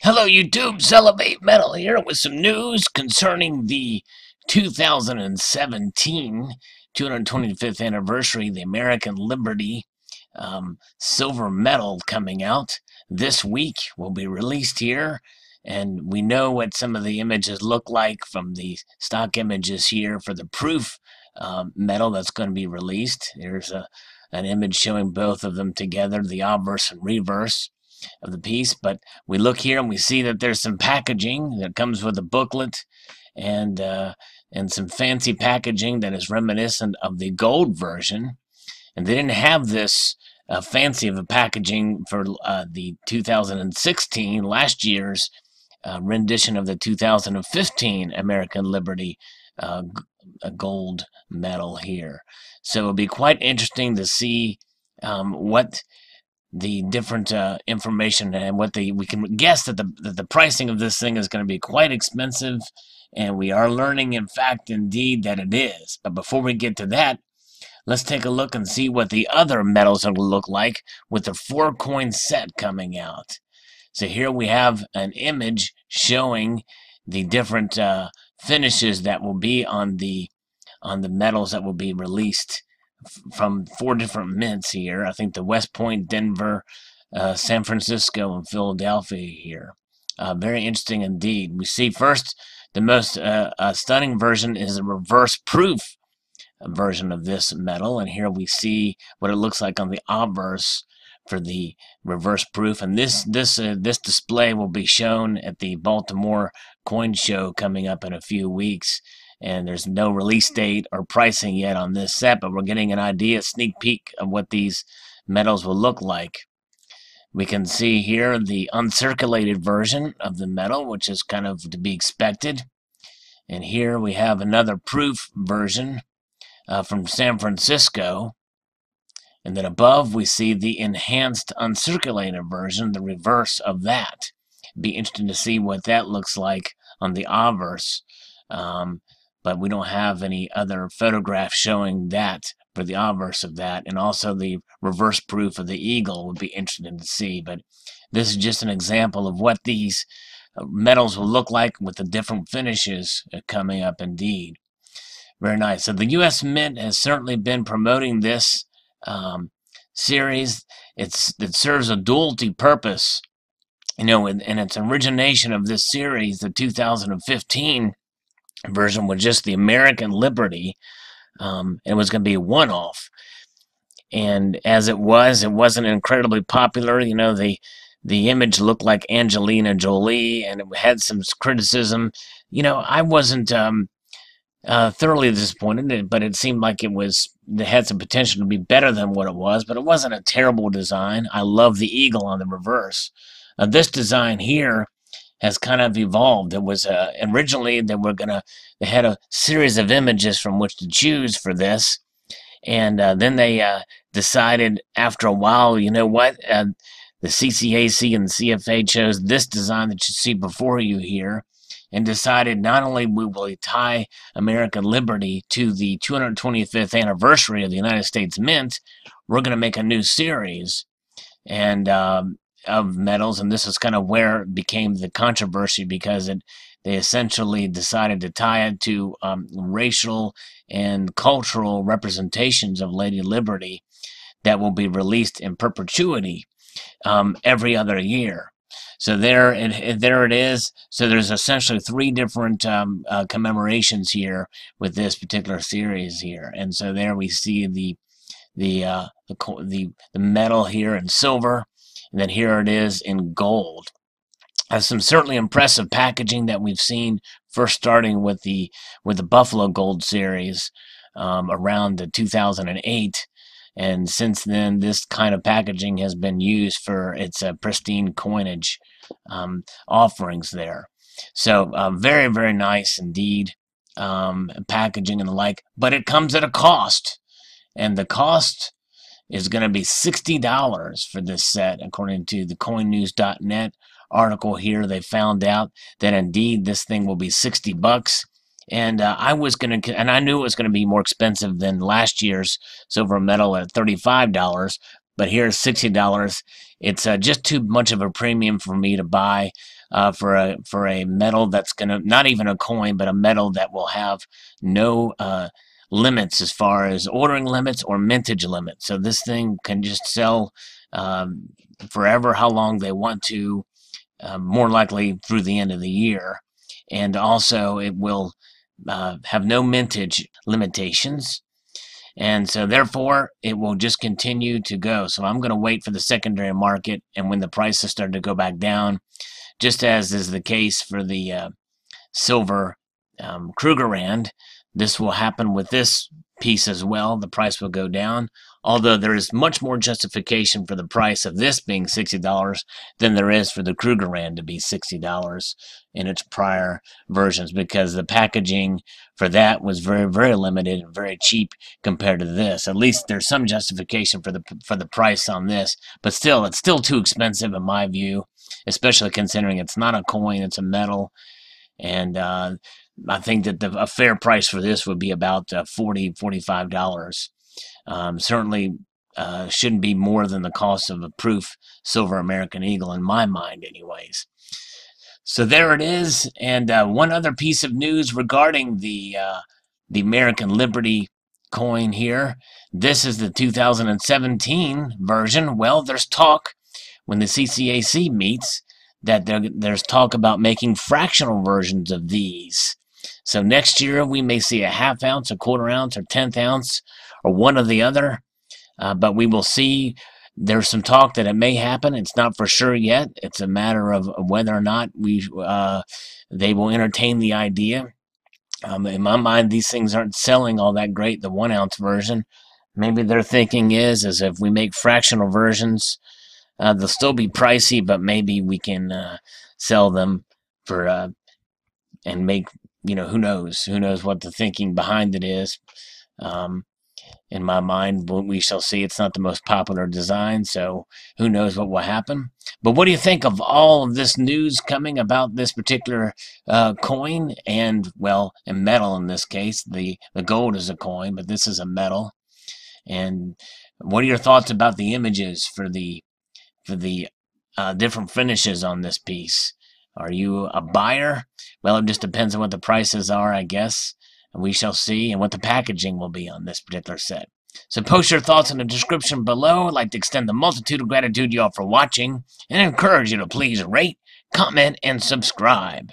Hello YouTube, Salivate Metal here with some news concerning the 2017 225th anniversary of the American Liberty silver medal coming out this week. Will be released here, and we know what some of the images look like from the stock images here for the proof medal that's going to be released. There's an image showing both of them together, the obverse and reverse of the piece. But we look here and we see that there's some packaging that comes with a booklet and some fancy packaging that is reminiscent of the gold version. And they didn't have this fancy of a packaging for the 2016, last year's rendition of the 2015 American Liberty gold medal here. So it'll be quite interesting to see what the different information and we can guess that the pricing of this thing is going to be quite expensive, and we are learning, in fact, indeed, that it is. But before we get to that, let's take a look and see what the other medals will look like with the 4-coin set coming out. So here we have an image showing the different finishes that will be on the medals that will be released from 4 different mints here. I think the West Point, Denver, San Francisco, and Philadelphia here. Very interesting indeed. We see first the most stunning version is a reverse proof version of this medal, and here we see what it looks like on the obverse for the reverse proof. And this display will be shown at the Baltimore Coin Show coming up in a few weeks. And there's no release date or pricing yet on this set, but we're getting an idea, a sneak peek of what these medals will look like. We can see here the uncirculated version of the medal, which is kind of to be expected. And here we have another proof version from San Francisco. And then above we see the enhanced uncirculated version, the reverse of that. It'd be interesting to see what that looks like on the obverse. But we don't have any other photographs showing that for the obverse of that. And also the reverse proof of the eagle would be interesting to see. But this is just an example of what these medals will look like with the different finishes coming up indeed. Very nice. So the U.S. Mint has certainly been promoting this series. It serves a duality purpose. You know, in its origination of this series, the 2015 version was just the American Liberty. It was going to be a one-off, and as it wasn't incredibly popular. You know, the image looked like Angelina Jolie, and it had some criticism. You know, I wasn't thoroughly disappointed, but it seemed like it had some potential to be better than what it was. But it wasn't a terrible design. I love the eagle on the reverse. This design here has kind of evolved. It was originally they had a series of images from which to choose for this, and then they decided after a while, you know what, the CCAC and the CFA chose this design that you see before you here, and decided not only will we tie American Liberty to the 225th anniversary of the United States Mint, we're going to make a new series and of medals, and this is kind of where it became the controversy, because they essentially decided to tie it to racial and cultural representations of Lady Liberty that will be released in perpetuity every other year. So there it is. So there's essentially 3 different commemorations here with this particular series here, and so there we see the medal here in silver. And then here it is in gold. Has some certainly impressive packaging that we've seen, first starting with the Buffalo Gold series around 2008, and since then this kind of packaging has been used for its pristine coinage offerings there. So very, very nice indeed, packaging and the like. But it comes at a cost, and the cost is going to be $60 for this set, according to the CoinNews.net article here. They found out that indeed this thing will be $60, and I knew it was going to be more expensive than last year's silver medal at $35, but here's $60. It's just too much of a premium for me to buy for a metal that's gonna, not even a coin, but a metal that will have no limits as far as ordering limits or mintage limits. So this thing can just sell forever, how long they want to, more likely through the end of the year. And also it will have no mintage limitations. And so therefore it will just continue to go. So I'm going to wait for the secondary market, and when the prices start to go back down, just as is the case for the silver Krugerrand, this will happen with this piece as well. The price will go down, although there is much more justification for the price of this being $60 than there is for the Krugerrand to be $60 in its prior versions, because the packaging for that was very, very limited and very cheap compared to this. At least there's some justification for the price on this, but still, it's still too expensive in my view, especially considering it's not a coin, it's a metal. And I think that a fair price for this would be about $40, $45. Certainly shouldn't be more than the cost of a proof silver American Eagle in my mind anyways. So there it is. And one other piece of news regarding the American Liberty coin here. This is the 2017 version. Well, there's talk when the CCAC meets that there's talk about making fractional versions of these. So next year we may see a half ounce, a quarter ounce, or 1/10 ounce, or one or the other. But we will see. There's some talk that it may happen. It's not for sure yet. It's a matter of whether or not they will entertain the idea. In my mind, these things aren't selling all that great, the 1-ounce version. Maybe their thinking is if we make fractional versions, they'll still be pricey, but maybe we can sell them for and make, who knows what the thinking behind it is. In my mind, we shall see. It's not the most popular design, so who knows what will happen. But what do you think of all of this news coming about this particular coin and metal in this case? The gold is a coin, but this is a metal. And what are your thoughts about the images for the different finishes on this piece? Are you a buyer? Well, it just depends on what the prices are, I guess. And we shall see, and what the packaging will be on this particular set. So post your thoughts in the description below. I'd like to extend the multitude of gratitude to you all for watching, and encourage you to please rate, comment, and subscribe.